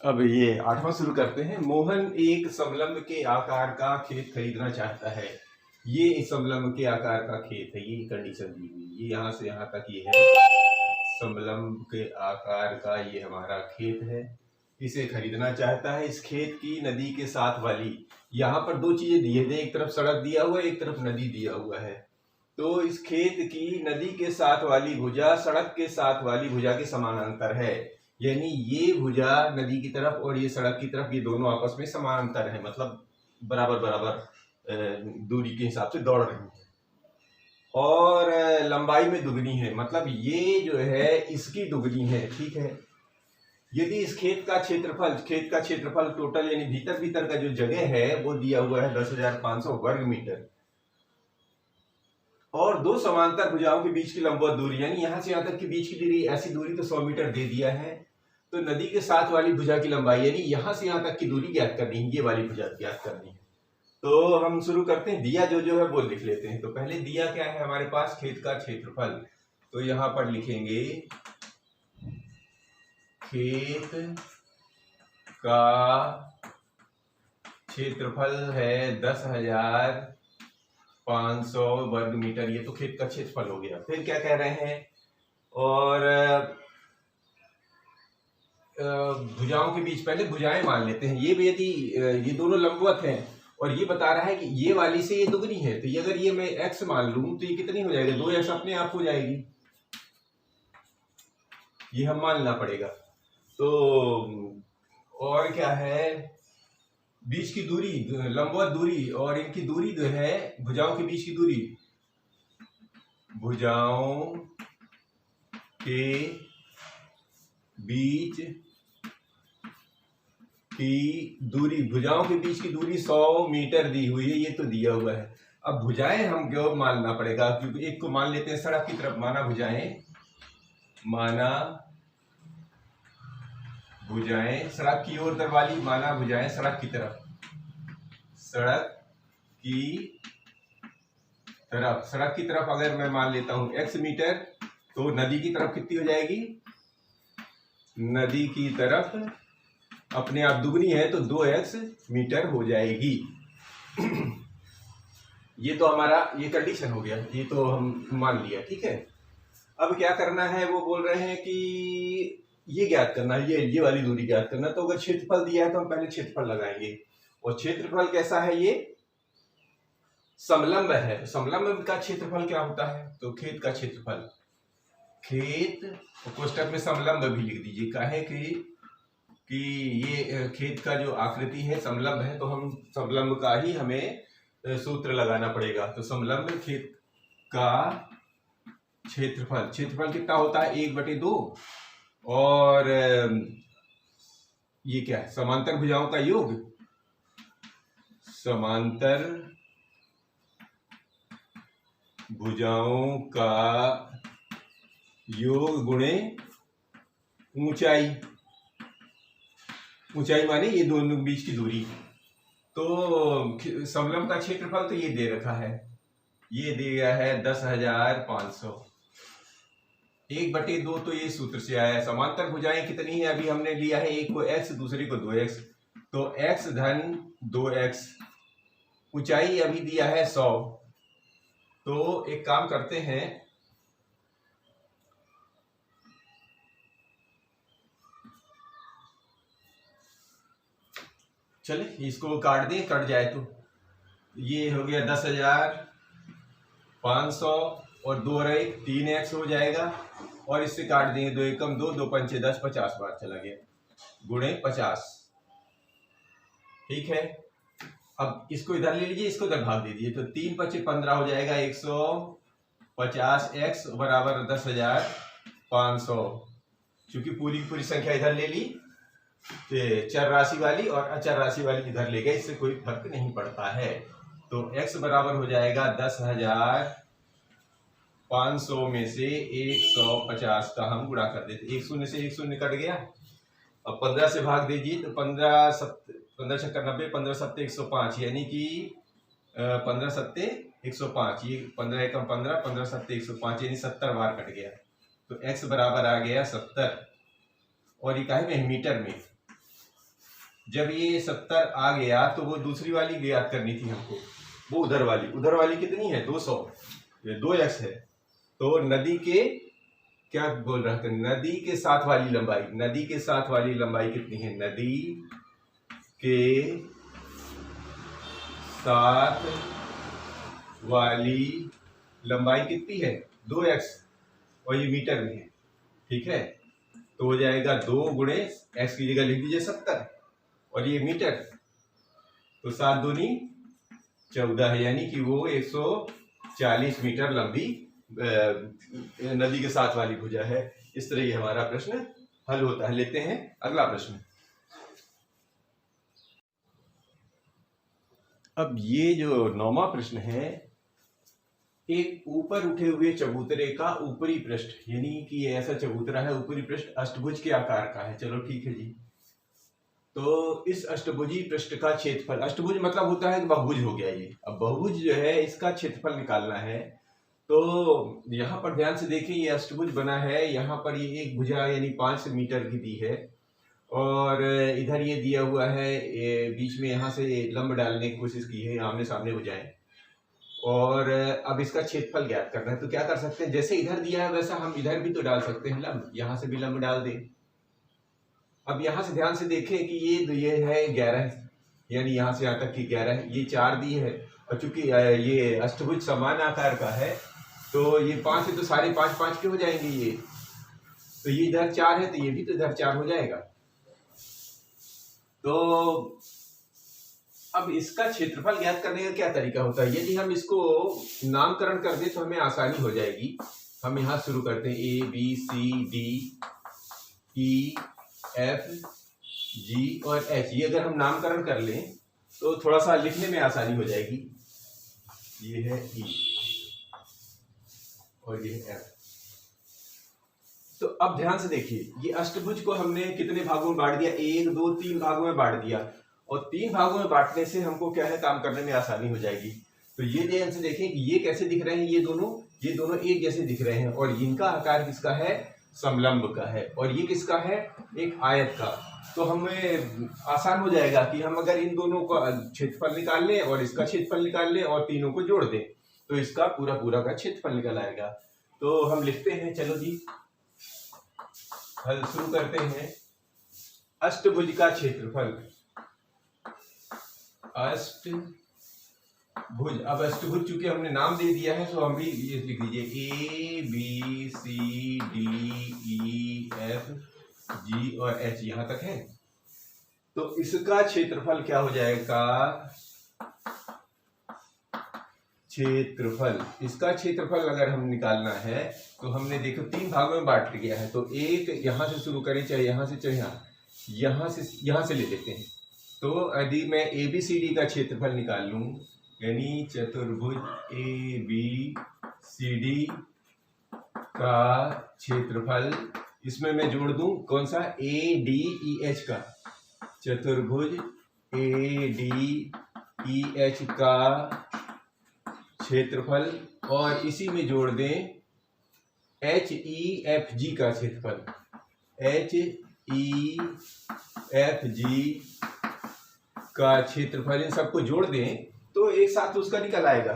अब ये 8वां शुरू करते हैं। मोहन एक समलंब के आकार का खेत खरीदना चाहता है। ये इस समलंब के आकार का खेत है, ये कंडीशन दी हुई। ये यहाँ से यहाँ तक ये है, समलंब के आकार का ये हमारा खेत है। इसे खरीदना चाहता है। इस खेत की नदी के साथ वाली, यहाँ पर दो चीजें दी है, एक तरफ सड़क दिया हुआ है, एक तरफ नदी दिया हुआ है। तो इस खेत की नदी के साथ वाली भुजा सड़क के साथ वाली भुजा के समानांतर है। यानी ये भुजा नदी की तरफ और ये सड़क की तरफ, ये दोनों आपस में समानांतर है, मतलब बराबर बराबर दूरी के हिसाब से दौड़ रही है। और लंबाई में दुगनी है, मतलब ये जो है इसकी दुगनी है। ठीक है। यदि इस खेत का क्षेत्रफल टोटल यानी भीतर भीतर का जो जगह है वो दिया हुआ है 10,500 वर्ग मीटर, और दो समांतर भुजाओं के बीच की लंबवत दूरी यानी यहां से यहां तक के बीच की दूरी, ऐसी दूरी तो 100 मीटर दे दिया है। तो नदी के साथ वाली भुजा की लंबाई यानी यहां से यहां तक की दूरी ज्ञात करनी है, ये वाली भुजा ज्ञात करनी है। तो हम शुरू करते हैं। दिया जो है वो लिख लेते हैं। तो पहले दिया क्या है हमारे पास, खेत का क्षेत्रफल। तो यहां पर लिखेंगे खेत का क्षेत्रफल है 10,500 वर्ग मीटर। ये तो खेत का क्षेत्रफल हो गया। फिर क्या कह रहे हैं, और भुजाओं के बीच, पहले भुजाएं मान लेते हैं। ये भी यदि ये दोनों लंबवत हैं और ये बता रहा है कि ये वाली से ये दुगनी है, तो ये अगर ये मैं x मान लूं तो ये कितनी हो जाएगी, 2x अपने आप हो जाएगी। ये हम मानना पड़ेगा। तो और क्या है, बीच की दूरी, लंबवत दूरी और इनकी दूरी जो है, भुजाओं के बीच की दूरी, भुजाओं के बीच की दूरी, भुजाओं के बीच की दूरी 100 मीटर दी हुई है, ये तो दिया हुआ है। अब भुजाएं हम क्यों मानना पड़ेगा, क्योंकि एक को मान लेते हैं सड़क की तरफ, माना भुजाएं सड़क की ओर वाली, माना भुजाएं सड़क की तरफ, सड़क की तरफ अगर मैं मान लेता हूं x मीटर, तो नदी की तरफ कितनी हो जाएगी, नदी की तरफ अपने आप दुगनी है तो 2x मीटर हो जाएगी। ये तो हमारा ये कंडीशन हो गया, ये तो हम मान लिया। ठीक है। अब क्या करना है, वो बोल रहे हैं कि ये ज्ञात करना है, ये वाली दूरी ज्ञात करना। तो अगर क्षेत्रफल दिया है तो हम पहले क्षेत्रफल लगाएंगे। और क्षेत्रफल कैसा है, ये समलंब है। समलंब का क्षेत्रफल क्या होता है, तो खेत का क्षेत्रफल, खेत कोष्टक में समलंब भी लिख दीजिए। काहे कि ये खेत का जो आकृति है समलंब है, तो हम समलंब का ही हमें सूत्र लगाना पड़ेगा। तो समलंब खेत का क्षेत्रफल कितना होता है, 1/2। और ये क्या है, समांतर भुजाओं का योग, समांतर भुजाओं का योग गुणे ऊंचाई माने ये दोनों बीच की दूरी। तो समलंब का क्षेत्रफल तो ये दे रखा है, ये दिया है 10,500। 1/2 तो ये सूत्र से आया है। समांतर भुजाएं कितनी है, अभी हमने लिया है, एक को x दूसरी को 2x, तो x धन 2x, ऊंचाई अभी दिया है 100। तो एक काम करते हैं, चले इसको काट दें, कट जाए तो ये हो गया 10,500 और 2 और 1 3x हो जाएगा। और इससे काट देंगे, 2 एकम 2, 2 पंचे 10, 50 बार चला गया, गुणे 50। ठीक है। अब इसको इधर ले लीजिए, इसको इधर भाग दीजिए, तो 3 × 5 = 15 हो जाएगा। 150x बराबर 10,500। चूंकि पूरी की पूरी संख्या इधर ले ली, चर राशि वाली और अचर राशि वाली इधर ले गए, इससे कोई फर्क नहीं पड़ता है। तो x बराबर हो जाएगा 10,500 में से 150 का हम गुणा कर देते, 1 शून्य से 1 शून्य कट गया। अब 15 से भाग दीजिए, तो 15 छक्का 90, 15 सत्ते 105, यानी कि 15 सत्ते 105, ये 15 एकम 15, 15 सत्ते 105, यानी 70 बार कट गया। तो x बराबर आ गया 70, और ये काहे में, मीटर में। जब ये 70 आ गया तो वो दूसरी वाली याद करनी थी हमको, वो उधर वाली कितनी है 200, ये 2x है। तो नदी के क्या बोल रहा था, नदी के साथ वाली लंबाई, नदी के साथ वाली लंबाई कितनी है, नदी के साथ वाली लंबाई कितनी है 2x, और ये मीटर में है, ठीक है। तो हो जाएगा 2 गुणे x की जगह लिख दीजिए 70, और ये मीटर, तो 7 दूनी 14 है, यानी कि वो 140 मीटर लंबी नदी के साथ वाली भुजा है। इस तरह ये हमारा प्रश्न हल होता है। लेते हैं अगला प्रश्न। अब ये जो 9वां प्रश्न है, एक ऊपर उठे हुए चबूतरे का ऊपरी पृष्ठ, यानी कि ऐसा चबूतरा है, ऊपरी पृष्ठ अष्टभुज के आकार का है। चलो ठीक है जी। तो इस अष्टभुजी पृष्ठ का क्षेत्रफल, अष्टभुज मतलब होता है कि बहुभुज हो गया ये। अब बहुभुज जो है इसका क्षेत्रफल निकालना है। तो यहाँ पर ध्यान से देखिए, ये अष्टभुज बना है, यहाँ पर ये एक भुजा यानी 5 मीटर की दी है, और इधर ये दिया हुआ है, बीच में यहाँ से लंब डालने की कोशिश की है, आमने सामने भुजाएं। और अब इसका क्षेत्रफल ज्ञात करना है। तो क्या कर सकते हैं, जैसे इधर दिया है वैसा हम इधर भी तो डाल सकते हैं लंब, यहाँ से भी लंब डाल दें। अब यहाँ से ध्यान से देखें कि ये है 11, यानी यहाँ से यहाँ तक की 11, ये 4 दी है, और चूंकि ये अष्टभुज समान आकार का है तो ये 5 है, तो सारे 5 के हो जाएंगे ये। तो ये इधर 4 है तो ये भी तो इधर 4 हो जाएगा। तो अब इसका क्षेत्रफल ज्ञात करने का क्या तरीका होता है, यदि हम इसको नामकरण कर दें तो हमें आसानी हो जाएगी। हम यहाँ शुरू करते हैं A B C D E F G और H, ये अगर हम नामकरण कर लें तो थोड़ा सा लिखने में आसानी हो जाएगी। ये है E और ये है F। तो अब ध्यान से देखिए, ये अष्टभुज को हमने कितने भागों में बांट दिया, 1 2 3 भागों में बांट दिया, और 3 भागों में बांटने से हमको क्या है, काम करने में आसानी हो जाएगी। तो ये ध्यान से देखें कि ये कैसे दिख रहे हैं, ये दोनों एक जैसे दिख रहे हैं, और इनका आकार किसका है, समलंब का है, और ये किसका है, एक आयत का। तो हमें आसान हो जाएगा कि हम अगर इन दोनों का क्षेत्रफल निकाल लें और इसका क्षेत्रफल निकाल लें और तीनों को जोड़ दें तो इसका पूरा का क्षेत्रफल निकल आएगा। तो हम लिखते हैं, चलो जी हल शुरू करते हैं। अष्टभुज का क्षेत्रफल, अष्टभुज, अब अष्टभुज चूंकि हमने नाम दे दिया है तो हम भी ये लिख दीजिए A B C D E F G और H, यहां तक है। तो इसका क्षेत्रफल क्या हो जाएगा, क्षेत्रफल, इसका क्षेत्रफल अगर हम निकालना है तो हमने देखो 3 भागों में बांट गया है। तो एक यहां से शुरू करें, चाहे यहां से चाहे यहां से ले लेते हैं। तो यदि मैं ABCD का क्षेत्रफल निकाल लूं, यानी चतुर्भुज ABCD का क्षेत्रफल, इसमें मैं जोड़ दूं कौन सा, ADEH का, चतुर्भुज ADEH का क्षेत्रफल, और इसी में जोड़ दें HEFG का क्षेत्रफल, HEFG का क्षेत्रफल, इन सबको जोड़ दें तो एक साथ उसका निकल आएगा।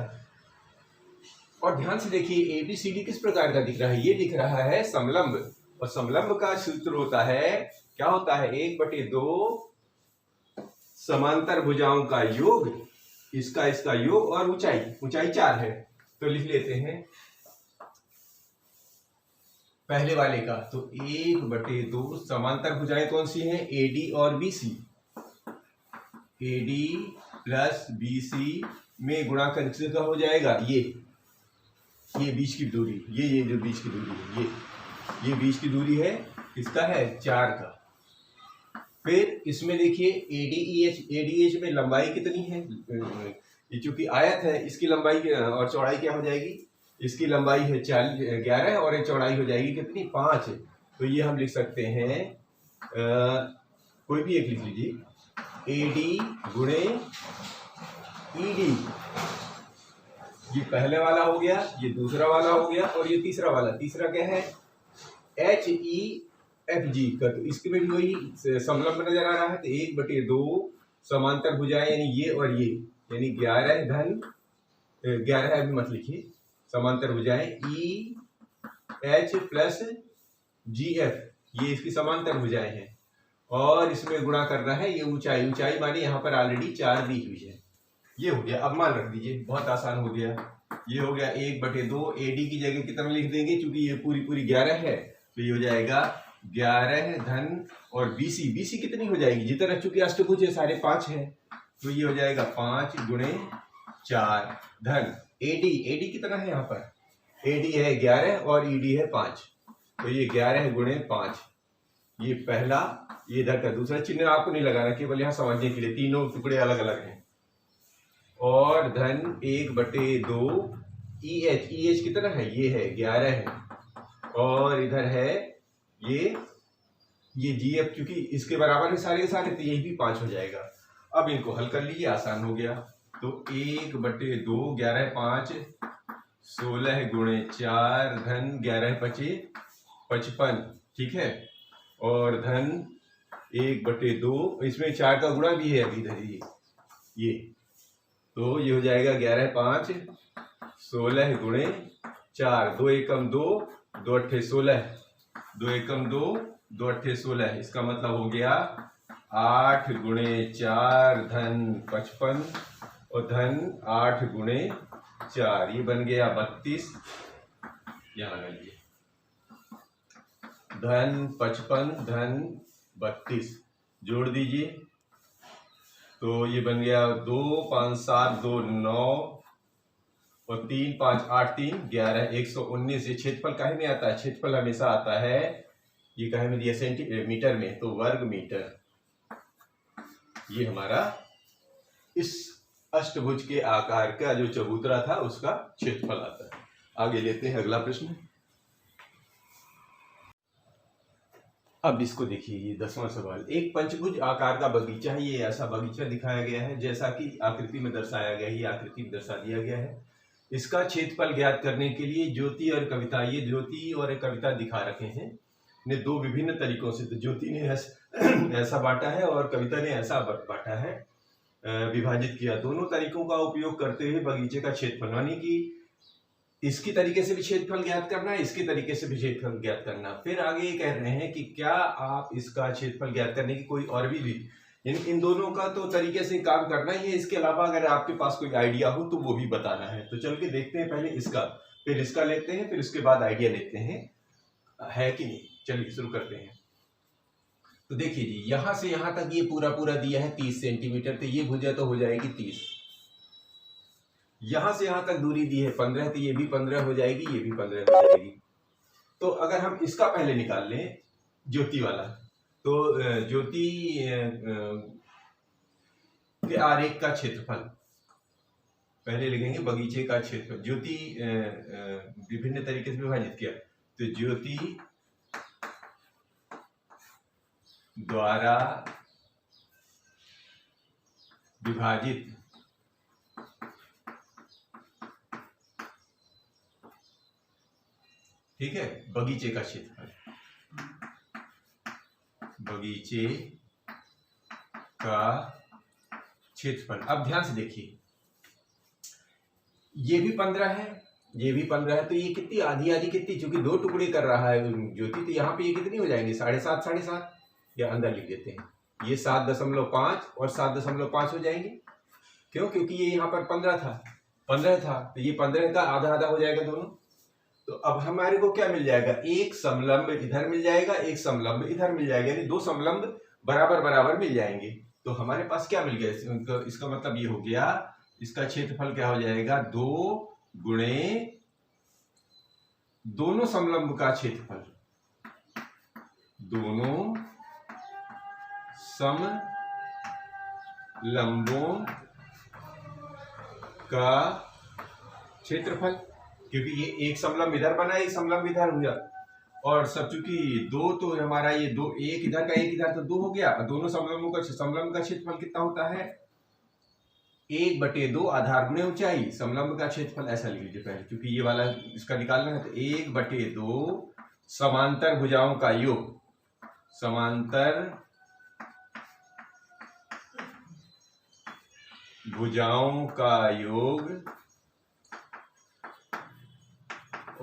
और ध्यान से देखिए ABCD किस प्रकार का दिख रहा है, ये दिख रहा है समलंब, और समलंब का सूत्र होता है, क्या होता है, 1/2 समांतर भुजाओं का योग, इसका योग, और ऊंचाई 4 है। तो लिख लेते हैं पहले वाले का, तो 1/2 समांतर भुजाएं कौन सी हैं, AD और BC, AD प्लस BC में गुणा करने का हो जाएगा ये बीच की दूरी, ये जो बीच की दूरी है, ये बीच की दूरी है, किसका है, 4 का। फिर इसमें देखिए ADEH में लंबाई कितनी है, ये चूंकि आयत है, इसकी लंबाई और चौड़ाई क्या हो जाएगी, इसकी लंबाई है 11 और ये चौड़ाई हो जाएगी कितनी, 5। तो ये हम लिख सकते हैं, कोई भी एक लिख लीजिए, AD गुणे ED, ये पहले वाला हो गया, ये दूसरा वाला हो गया, और ये तीसरा वाला, तीसरा क्या है, एफ जी का, तो इसके में भी वही समलंब नजर आ रहा है। तो 1/2 समांतर भुजाएं यानी ये और ये, यानी 11 धन 11 अभी मत लिखिए, समांतर भुजाएं ई एच प्लस जी एफ, ये इसकी समांतर भुजाएं हैं और इसमें गुणा करना है ये ऊंचाई, ऊंचाई माने यहाँ पर ऑलरेडी 4 दी हुई है। ये हो गया, अब मान रख दीजिए, बहुत आसान हो गया। ये हो गया 1/2, एडी की जगह कितना लिख देंगे, क्योंकि ये पूरी पूरी 11 है, तो ये हो जाएगा 11 धन और बीसी, बीसी कितनी हो जाएगी, जितना चूंकि अष्टभुज है 5.5 है, तो ये हो जाएगा 5 × 4 धन एडी, एडी कितना है यहाँ पर, एडी है 11 और ईडी है 5, तो ये 11 × 5, ये पहला, ये इधर का दूसरा चिन्ह आपको नहीं लगाना, केवल यहाँ समझने के लिए, तीनों टुकड़े अलग अलग हैं, और धन 1/2 ई एच कितना है, ये है 11 है, और इधर है ये जी एफ, क्योंकि इसके बराबर है सारे के सारे, तो ये भी 5 हो जाएगा। अब इनको हल कर लीजिए, आसान हो गया। तो 1/2 11 5 16 × 4 धन 11 5 55, ठीक है, और धन 1/2, इसमें 4 का गुणा भी है अभी इधर ये, तो ये हो जाएगा 11 5 16 × 4, 2 एकम 2, 2 अट्ठे 16, 2 एकम 2, 2 अट्ठे 16, इसका मतलब हो गया 8 × 4 धन 55 और धन 8 × 4, ये बन गया 32, यहाँ लगा लीजिए, धन 55 धन 32, जोड़ दीजिए, तो ये बन गया 2 5 7 2 9 और 3 5 8 3 11 119। ये क्षेत्रफल काहे में आता है, क्षेत्रफल हमेशा आता है, ये काहे में दिया सेंटीमीटर में, तो वर्ग मीटर, ये हमारा इस अष्टभुज के आकार का जो चबूतरा था उसका क्षेत्रफल आता है। आगे लेते हैं अगला प्रश्न। अब इसको देखिए, ये 10वां सवाल, एक पंचभुज आकार का बगीचा है, ये ऐसा बगीचा दिखाया गया है जैसा कि आकृति में दर्शाया गया है, ये आकृति में दर्शा दिया गया है। इसका क्षेत्रफल ज्ञात करने के लिए ज्योति और कविता, ये ज्योति और कविता दिखा रखे हैं ने दो विभिन्न तरीकों से, तो ज्योति ने ऐसा बांटा है और कविता ने ऐसा बांटा है, विभाजित किया। दोनों तरीकों का उपयोग करते हुए बगीचे का क्षेत्रफल, यानी कि इसकी तरीके से भी क्षेत्रफल ज्ञात करना है, इसके तरीके से भी क्षेत्रफल ज्ञात करना। फिर आगे ये कह रहे हैं कि क्या आप इसका क्षेत्रफल ज्ञात करने की कोई और भी, यानी इन दोनों का तो तरीके से काम करना ही है, इसके अलावा अगर आपके पास कोई आइडिया हो तो वो भी बताना है। तो चल के देखते हैं, पहले इसका, फिर इसका लेते हैं, फिर उसके बाद आइडिया लेते हैं, है कि नहीं। चलिए शुरू करते हैं। तो देखिए जी, यहां से यहां तक ये पूरा पूरा दिया है 30 सेंटीमीटर, तो ये भुजा तो हो जाएगी 30। यहां से यहां तक दूरी दी है 15, तो ये भी 15 हो जाएगी, ये भी 15 हो जाएगी। तो अगर हम इसका पहले निकाल लें, ज्योति वाला, तो ज्योति के आरेख का क्षेत्रफल पहले लिखेंगे, बगीचे का क्षेत्रफल, ज्योति विभिन्न तरीके से विभाजित किया, तो ज्योति द्वारा विभाजित ठीक है बगीचे का क्षेत्रफल, बगीचे का क्षेत्रफल। अब ध्यान से देखिए, ये भी 15 है, ये भी 15 है, तो ये कितनी आधी आधी कितनी, चूंकि दो टुकड़े कर रहा है ज्योति, तो यहाँ पे ये कितनी हो जाएंगे 7.5 7.5, या अंदर लिख देते हैं, ये 7.5 और 7.5 हो जाएंगे। क्यों, क्योंकि ये यहाँ पर 15 था, तो ये 15 का आधा आधा हो जाएगा दोनों। तो अब हमारे को क्या मिल जाएगा, एक समलंब इधर मिल जाएगा, एक समलंब इधर मिल जाएगा, यानी दो समलंब बराबर बराबर मिल जाएंगे। तो हमारे पास क्या मिल गया, इसका मतलब ये हो गया, इसका क्षेत्रफल क्या हो जाएगा, 2 गुणे दोनों समलंब का क्षेत्रफल, दोनों समलंबों का क्षेत्रफल, क्योंकि ये एक समलंब इधर बना, एक समलंब इधर हुआ, और सब चूंकि दो, तो हमारा ये दो, एक इधर का एक इधर, तो 2 हो गया। दोनों समलंबों का समलंब का क्षेत्रफल कितना होता है, 1/2 आधार गुणे ऊंचाई, समलंब का क्षेत्रफल ऐसा लिख लीजिए पहले, क्योंकि ये वाला इसका निकालना है, तो 1/2 समांतर भुजाओं का योग, समांतर भुजाओं का योग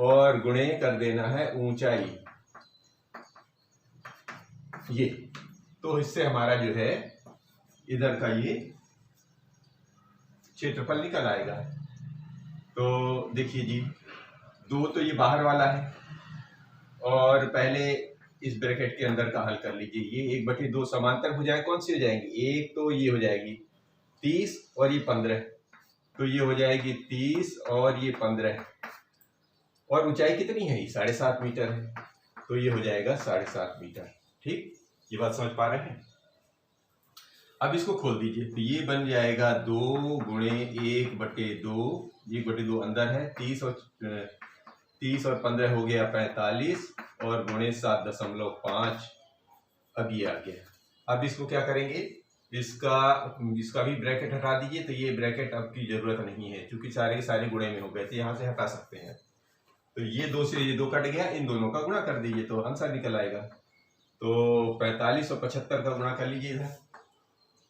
और गुणे कर देना है ऊंचाई। ये तो इससे हमारा जो है इधर का ये क्षेत्रफल निकल आएगा। तो देखिए जी, 2 तो ये बाहर वाला है और पहले इस ब्रैकेट के अंदर का हल कर लीजिए। ये 1/2 समांतर भुजाएं कौन सी हो जाएंगी? एक तो ये हो जाएगी 30 और ये 15, तो ये हो जाएगी 30 और ये 15, और ऊंचाई कितनी है? 7.5 मीटर है, तो ये हो जाएगा 7.5 मीटर। ठीक, ये बात समझ पा रहे हैं? अब इसको खोल दीजिए, तो ये बन जाएगा 2 गुणे 1/2, 1/2 अंदर है, 30 और 15 हो गया 45, और गुणे 7.5 अब ये आ गया। अब इसको क्या करेंगे, इसका भी ब्रैकेट हटा दीजिए। तो ये ब्रैकेट अब की जरूरत नहीं है क्योंकि सारे के सारे गुणे में हो गए थे, यहाँ से हटा सकते हैं। तो ये 2 से ये 2 कट गया, इन दोनों का गुणा कर दीजिए तो आंसर निकल आएगा। तो 45 और 75 का गुणा कर लीजिए इधर,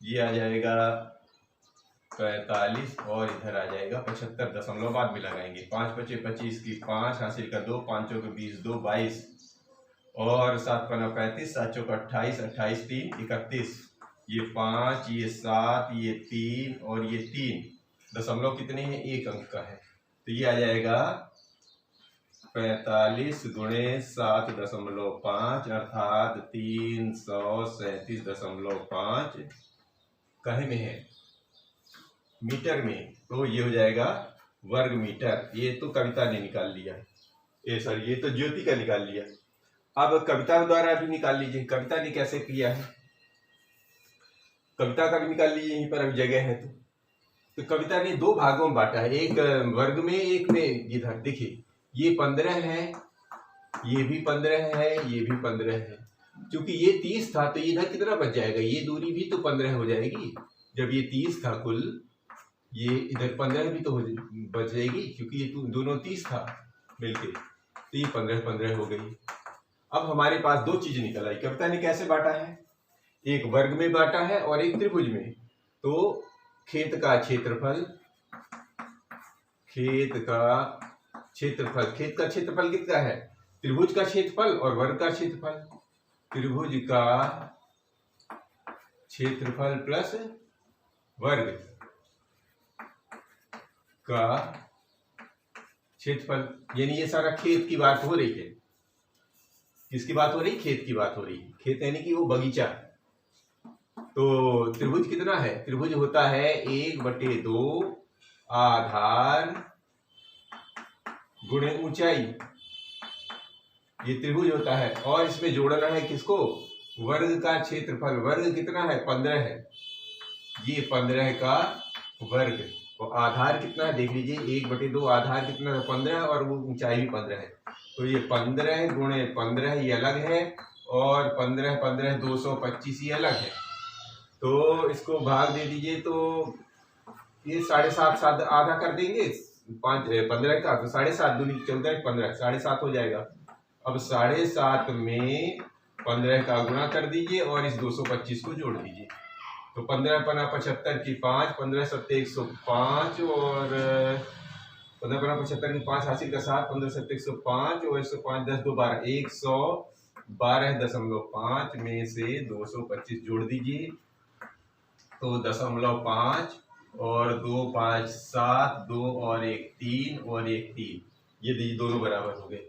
ये आ जाएगा 45 और इधर आ जाएगा 75, दशमलव बाद में लगाएंगे। 5 × 5 = 25 की 5 हासिल का 2, 5 × 20 2 22, और 7 × 5 = 35, 7 × 28, 28 3 31, ये 5 ये 7 ये 3 और ये 3, दशमलव कितने हैं? 1 अंक का है, तो ये आ जाएगा 45 गुणे 7.5 अर्थात 337.5 कहे में है? मीटर में। तो ये हो जाएगा वर्ग मीटर। ये तो कविता ने निकाल लिया, ये तो ज्योति का निकाल लिया। अब कविता द्वारा भी निकाल लीजिए। कविता ने कैसे किया है, कविता का भी निकाल लीजिए, यहीं पर अभी जगह है। तो कविता ने 2 भागों में बांटा है, एक वर्ग में एक में। इधर देखिए, ये 15 है, ये भी 15 है, ये भी 15 है। क्योंकि ये 30 था तो इधर कितना बच जाएगा? ये दूरी भी तो 15 हो जाएगी। जब ये 30 था कुल, ये इधर 15 भी तो बच जाएगी क्योंकि ये दोनों 30 था मिलके, तो ये 15 हो गई। अब हमारे पास 2 चीज निकल आई। कविता ने कैसे बांटा है? एक वर्ग में बांटा है और एक त्रिभुज में। तो खेत का क्षेत्रफल कितना है? त्रिभुज का क्षेत्रफल और वर्ग का क्षेत्रफल। त्रिभुज का क्षेत्रफल प्लस वर्ग का क्षेत्रफल, यानी ये सारा खेत की बात हो रही है। किसकी बात हो रही? खेत की बात हो रही है। खेत यानी कि वो बगीचा। तो त्रिभुज कितना है? त्रिभुज होता है 1/2 आधार गुणे ऊंचाई, ये त्रिभुज होता है। और इसमें जोड़ना है किसको? वर्ग का क्षेत्रफल। वर्ग कितना है? 15 है, ये 15 का वर्ग। और आधार कितना है देख लीजिए, 1/2 आधार कितना है? 15, और वो ऊंचाई भी 15 है। तो ये 15 गुणे 15 ये अलग है, और 15 225 ये अलग है। तो इसको भाग दे दीजिए, तो ये 7.5 आधा कर देंगे 15 का, तो 7.5 दूनी 14 15 7.5 हो जाएगा। अब 7.5 में 15 का गुणा कर दीजिए और इस 225 को जोड़ दीजिए। तो 15 × 75 की 5, 15 × 7 105, और 15 × 75 की 5 हासिल का 7, 15 × 7 105, और 105 10 2 12, 112.5 में से 225 जोड़ दीजिए। तो 0.5 और 2 5 7, 2 और 1 3 और 1 3, ये दोनों बराबर हो गए।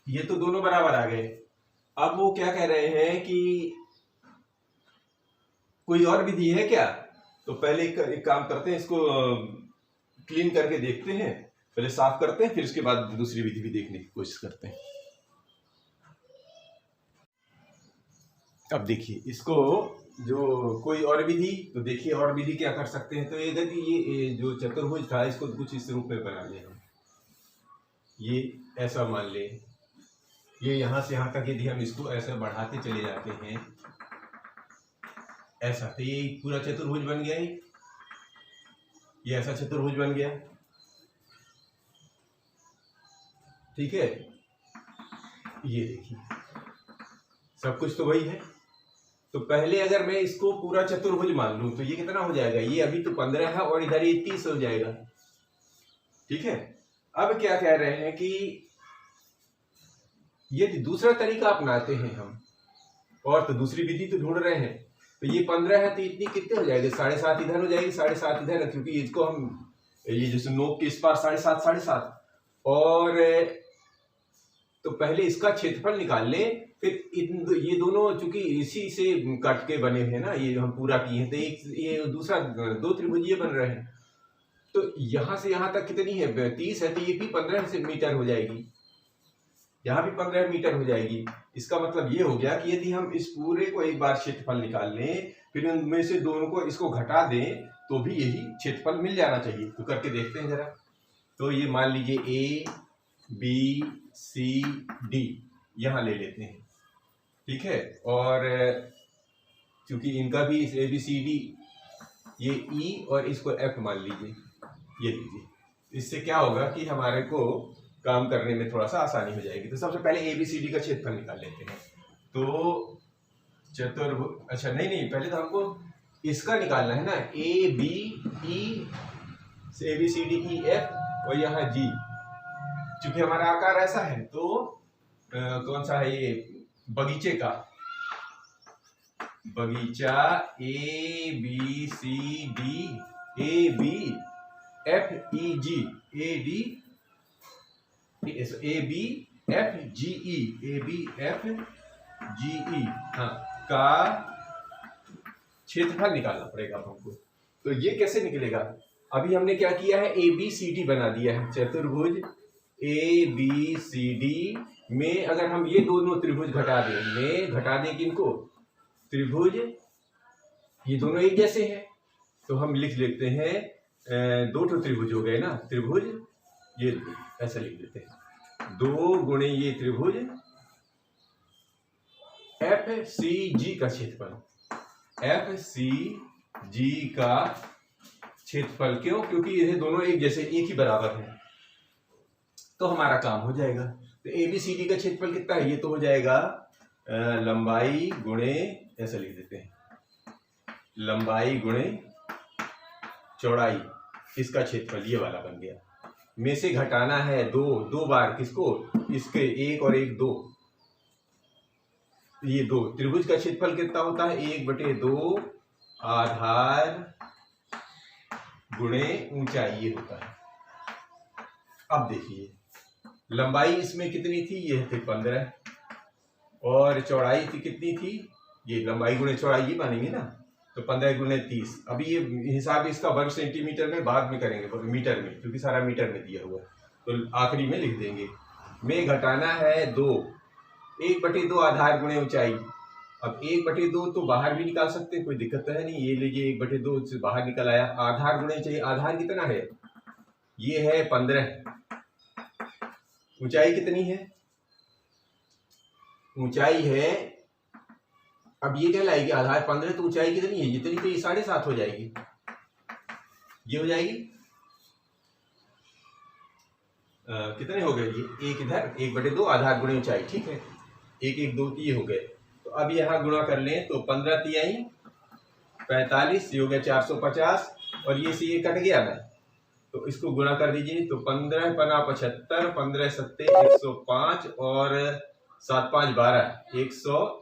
ये तो दोनों बराबर आ गए। अब वो क्या कह रहे हैं कि कोई और विधि है क्या? तो पहले एक काम करते हैं, इसको क्लीन करके देखते हैं, पहले साफ करते हैं, फिर उसके बाद दूसरी विधि भी देखने की कोशिश करते हैं। अब देखिए, इसको जो कोई और विधि, तो देखिए और विधि क्या कर सकते हैं। तो ये जो चतुर्भुज था, इसको कुछ इस रूप में बना ले हम। ये ऐसा मान ले, ये यहां से यहां तक यदि हम इसको ऐसे बढ़ाते चले जाते हैं ऐसा, तो ये पूरा चतुर्भुज बन गया। ये ऐसा चतुर्भुज बन गया, ठीक है। ये देखिए, सब कुछ तो वही है। तो पहले अगर मैं इसको पूरा चतुर्भुज मान लूं तो ये कितना हो जाएगा, ये अभी तो 15 है और इधर ये 30 हो जाएगा। ठीक है, अब क्या कह रहे हैं कि यदि दूसरा तरीका अपनाते हैं हम, और तो दूसरी विधि तो ढूंढ रहे हैं, तो ये 15 है तो इतनी कितने हो जाएगी, 7.5 इधर हो जाएगी, 7.5 इधर, क्योंकि इसको हम ये जैसे नोक के इस पार 7.5 और तो पहले इसका क्षेत्रफल निकाल लें, फिर ये दोनों चूंकि इसी से कट के बने हैं ना, ये हम पूरा किए हैं, तो एक ये दूसरा 2 त्रिभुजीय बन रहे हैं। तो यहां से यहां तक कितनी है, 30 है, तो ये भी 15 मीटर हो जाएगी, यहाँ भी 15 मीटर हो जाएगी। इसका मतलब ये हो गया कि यदि हम इस पूरे को एक बार क्षेत्रफल निकाल लें, फिर उनमें से दोनों को इसको घटा दें, तो भी यही क्षेत्रफल मिल जाना चाहिए। तो करके देखते हैं जरा। तो ये मान लीजिए A B C D यहाँ ले लेते हैं, ठीक है, और क्योंकि इनका भी A B C D ये E और इसको F मान लीजिए, ये लीजिए। इससे क्या होगा कि हमारे को काम करने में थोड़ा सा आसानी हो जाएगी। तो सबसे पहले ABCD का क्षेत्रफल निकाल लेते हैं। तो चतुर्भुज, अच्छा नहीं, पहले तो हमको इसका निकालना है ना, ABCDEF और यहाँ G। चूंकि हमारा आकार ऐसा है तो कौन सा है ये, बगीचे का, बगीचा ABFGE हाँ का क्षेत्रफल निकालना पड़ेगा हमको। तो ये कैसे निकलेगा, अभी हमने क्या किया है, ABCD बना दिया है, चतुर्भुज ABCD में अगर हम ये दोनों त्रिभुज घटा दें किनको, त्रिभुज, ये दोनों एक जैसे हैं, तो हम लिख लेते हैं 2 त्रिभुज हो गए ना, त्रिभुज ये ऐसा लिख देते हैं, 2 गुणे ये त्रिभुज FCG का क्षेत्रफल, FCG का क्षेत्रफल, क्यों, क्योंकि ये दोनों एक जैसे, एक ही बराबर है, तो हमारा काम हो जाएगा। तो ABCD का क्षेत्रफल कितना है, ये तो हो जाएगा लंबाई गुणे, ऐसा लिख देते हैं, लंबाई गुणे चौड़ाई, इसका क्षेत्रफल ये वाला बन गया। में से घटाना है 2 बार, किसको, इसके 1 और 1 2, ये 2, त्रिभुज का क्षेत्रफल कितना होता है, 1/2 आधार गुणे ऊंचाई, ये होता है। अब देखिए लंबाई इसमें कितनी थी, ये थे 15, और चौड़ाई थी कितनी थी, ये लंबाई गुणे चौड़ाई ये मानेंगे ना, तो 15 गुणे 30। अभी ये हिसाब इसका वर्ग सेंटीमीटर में बाद में करेंगे, मीटर में, क्योंकि सारा मीटर में दिया हुआ है, तो आखिरी में लिख देंगे। में घटाना है 2, 1/2 आधार गुणे ऊंचाई। अब 1/2 तो बाहर भी निकाल सकते हैं, कोई दिक्कत तो है नहीं, ये लीजिए 1/2 से बाहर निकल आया, आधार गुणे चाहिए, आधार कितना है, ये है 15, ऊंचाई कितनी है, ऊंचाई है, अब ये क्या लाएगी, आधार 15 तो ऊंचाई कितनी है, जितनी, तो ये 7.5 हो जाएगी, ये हो जाएगी, कितने हो गए, ये 1 इधर, 1/2 आधार गुणे ऊंचाई, ठीक है, 1 1 2 ये हो गए। तो अब यहाँ गुणा कर लें, तो 15 तिहाई 45, ये हो गया 450, और ये से ये कट गया ना, तो इसको गुणा कर दीजिए, तो 15 पना 75, 15 सत्ते 105, और 7 5 12, 112,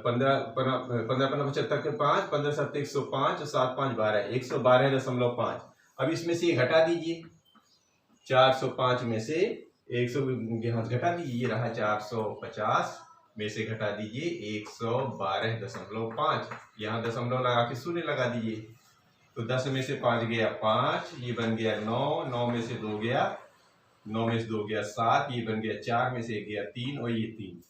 15 पना 75 के 5, 15 सत्ते 105, 7 5 12, 112.5। अब इसमें से ये घटा दीजिए, 405 में से 100 यहाँ घटा दीजिए, ये रहा 450 में से घटा दीजिए 112.5, यहाँ दशमलव लगा के शून्य लगा दीजिए, तो 10 में से 5 गया 5, ये बन गया 9, 9 में से 2 गया, 9 में से 2 गया 7, ये बन गया 4 में से 1 गया 3, और ये 3,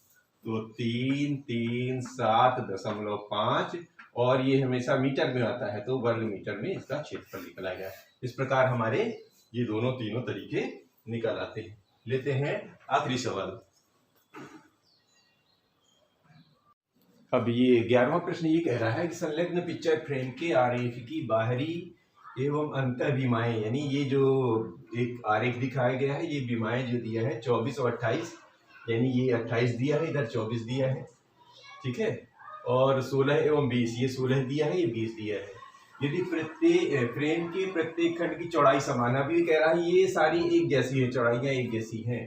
तो 3 3 7.5, और ये हमेशा मीटर में आता है, तो वर्ग मीटर में इसका क्षेत्रफल निकल आएगा। इस प्रकार हमारे ये दोनों तीनों तरीके निकल आते हैं। लेते हैं आखिरी सवाल। अब ये 11वां प्रश्न ये कह रहा है कि संलग्न पिक्चर फ्रेम के आरेख की बाहरी एवं अंतर विमाएं, यानी ये जो एक आरेख दिखाया गया है, ये विमाएं जो दिया है 24 और 28, यानी ये 28 दिया है, इधर 24 दिया है, ठीक है। और 16 एवं 20, ये 16 दिया है, ये 20 दिया है। यदि प्रत्येक फ्रेम के प्रत्येक खंड की चौड़ाई समान है, अभी कह रहा है ये सारी एक जैसी है, चौड़ाइयाँ एक जैसी हैं,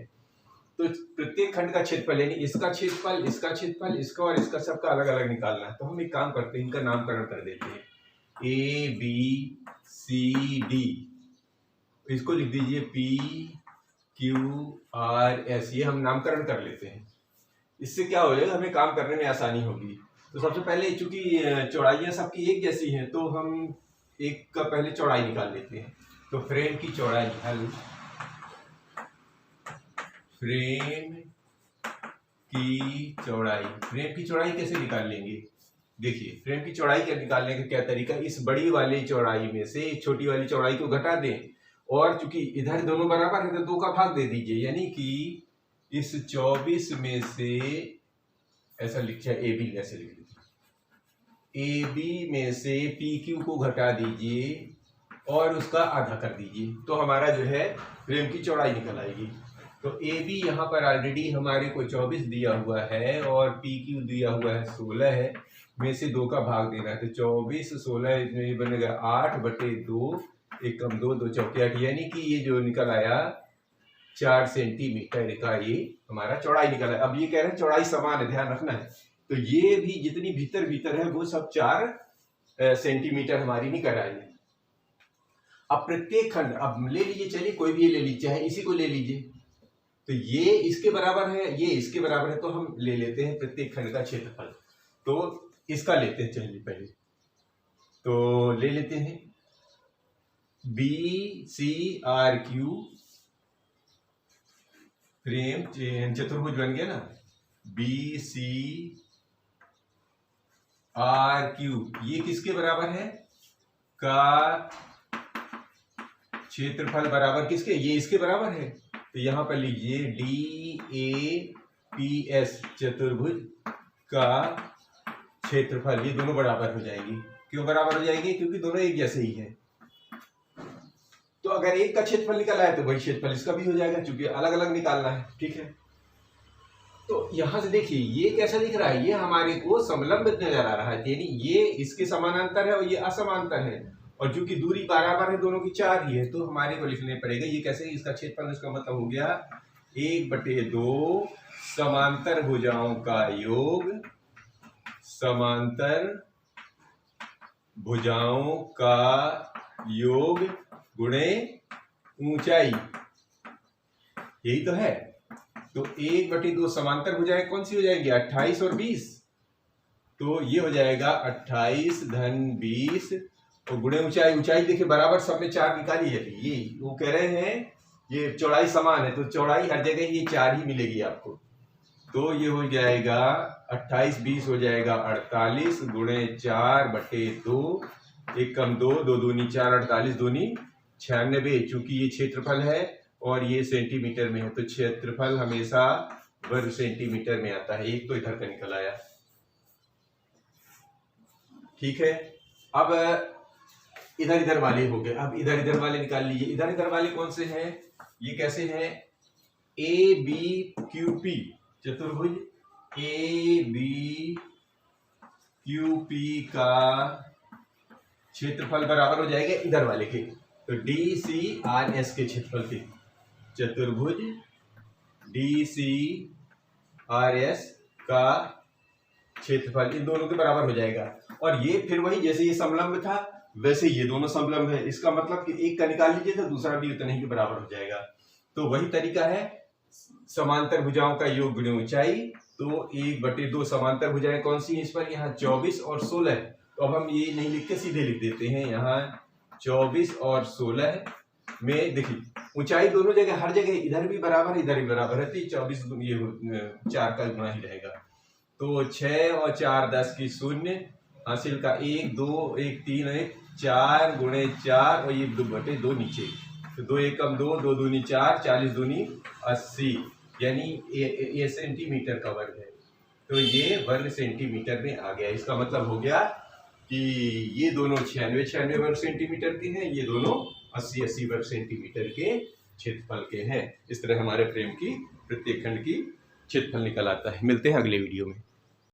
तो प्रत्येक खंड का क्षेत्रफल यानी इसका क्षेत्रफल, इसका क्षेत्रफल, इसका और इसका सबका अलग अलग निकालना है। तो हम एक काम करते हैं, इनका नामकरण कर देते हैं, ए बी सी डी, इसको लिख दीजिए पी क्यू आर एस, ये हम नामकरण कर लेते हैं। इससे क्या हो जाएगा, हमें काम करने में आसानी होगी। तो सबसे पहले चूंकि चौड़ाइयाँ सबकी एक जैसी हैं, तो हम एक का पहले चौड़ाई निकाल लेते हैं। तो फ्रेम की चौड़ाई, हल फ्रेम की चौड़ाई, फ्रेम की चौड़ाई कैसे निकाल लेंगे? देखिए, फ्रेम की चौड़ाई क्या निकालने का क्या तरीका, इस बड़ी वाली चौड़ाई में से छोटी वाली चौड़ाई को घटा दें, और चूंकि इधर दोनों बराबर है तो 2 का भाग दे दीजिए, यानी कि इस 24 में से ऐसा लिखा ए बी, ऐसे लिख लीजिए, ए बी में से पी क्यू को घटा दीजिए और उसका आधा कर दीजिए, तो हमारा जो है फ्रेम की चौड़ाई निकल आएगी। तो ए बी यहाँ पर ऑलरेडी हमारे को 24 दिया हुआ है और पी क्यू दिया हुआ है 16 है, में से 2 का भाग देना है, तो 24 16 इसमें बनेगा 8/2, 1 कम 2 2 चौके 8, यानी कि ये जो निकल आया 4 सेंटीमीटर का ये हमारा चौड़ाई निकल आया। अब ये कह रहे हैं चौड़ाई समान है, ध्यान रखना है, तो ये भी जितनी भीतर भीतर है वो सब 4 सेंटीमीटर हमारी निकल आई है। अब प्रत्येक खंड, अब ले लीजिए, चलिए कोई भी ले लीजिए, चाहे इसी को ले लीजिए, तो ये इसके बराबर है, ये इसके बराबर है, तो हम ले लेते हैं प्रत्येक खंड का क्षेत्रफल। तो इसका लेते हैं, चलिए पहले तो ले लेते हैं B C R Q, frame चतुर्भुज बन गया ना, बी सी आर क्यू, ये किसके बराबर है, का क्षेत्रफल बराबर किसके, ये इसके बराबर है, तो यहां पर लीजिए डी ए पी एस, चतुर्भुज का क्षेत्रफल, ये दोनों बराबर हो जाएंगी। क्यों बराबर हो जाएंगे, क्योंकि दोनों एक जैसे ही हैं। तो अगर एक का क्षेत्रफल निकाला है तो वही क्षेत्रफल इसका भी हो जाएगा, क्योंकि अलग अलग निकालना है, ठीक है। तो यहां से देखिए ये कैसा दिख रहा है, ये हमारे को समलंब नजर आ रहा है, यानी ये इसके समानांतर है और ये असमांतर है, और चूंकि दूरी बराबर है, दोनों की 4 ही है, तो हमारे को लिखने पड़ेगा ये कैसे, इसका क्षेत्रफल, इसका मतलब हो गया 1/2 समांतर भुजाओं का योग, समांतर भुजाओं का योग गुणे ऊंचाई, यही तो है। तो 1/2 समांतर भुजाएं कौन सी हो जाएंगी, 28 और 20, तो ये हो जाएगा 28 धन 20 और गुणे ऊंचाई, ऊंचाई देखिए बराबर सब में 4 निकाली है, ये वो कह रहे हैं ये चौड़ाई समान है, तो चौड़ाई हर जगह ये 4 ही मिलेगी आपको, तो ये हो जाएगा 28 20 हो जाएगा 48 गुणे 4/2, 1 कम 2 2 दूनी 4, 48 दूनी 96, चूंकि ये क्षेत्रफल है और ये सेंटीमीटर में है, तो क्षेत्रफल हमेशा वर्ग सेंटीमीटर में आता है, एक तो इधर का निकल आया, ठीक है। अब इधर इधर वाले हो गए, अब इधर इधर वाले निकाल लीजिए, इधर इधर वाले कौन से हैं, ये कैसे हैं, ए बी क्यू पी, चतुर्भुज ए बी क्यू पी का क्षेत्रफल बराबर हो जाएगा इधर वाले के, तो डी सी आर एस के क्षेत्रफल के, चतुर्भुज डी सी आर एस का क्षेत्रफल इन दोनों के बराबर हो जाएगा। और ये फिर वही, जैसे ये समलंब था वैसे ये दोनों समलंब है, इसका मतलब कि एक का निकाल लीजिए तो दूसरा भी उतना ही के बराबर हो जाएगा। तो वही तरीका है, समांतर भुजाओं का योग गुणे ऊंचाई, तो 1/2 समांतर भुजाएं कौन सी है इस पर, यहाँ 24 और 16, तो अब हम ये नहीं लिख के सीधे लिख देते हैं, यहाँ 24 और 16 में देखिए ऊंचाई दोनों जगह, हर जगह इधर भी बराबर इधर भी बराबर है, तो 24 ये 4 का गुणा ही रहेगा, तो 6 और 4 10 की 0, हासिल का 1 2 1 3 1 4 गुणे 4 और ये 2/2 नीचे, तो 2 1 कम 2 2 दूनी 4 40 दूनी 80, यानी ये सेंटीमीटर का वर्ग है, तो ये वर्ग सेंटीमीटर में आ गया। इसका मतलब हो गया कि ये दोनों 96 वर्ग सेंटीमीटर के हैं, ये दोनों 80 वर्ग सेंटीमीटर के क्षेत्रफल के हैं। इस तरह हमारे फ्रेम की प्रत्येक खंड की चितफल निकल आता है। मिलते हैं अगले वीडियो में।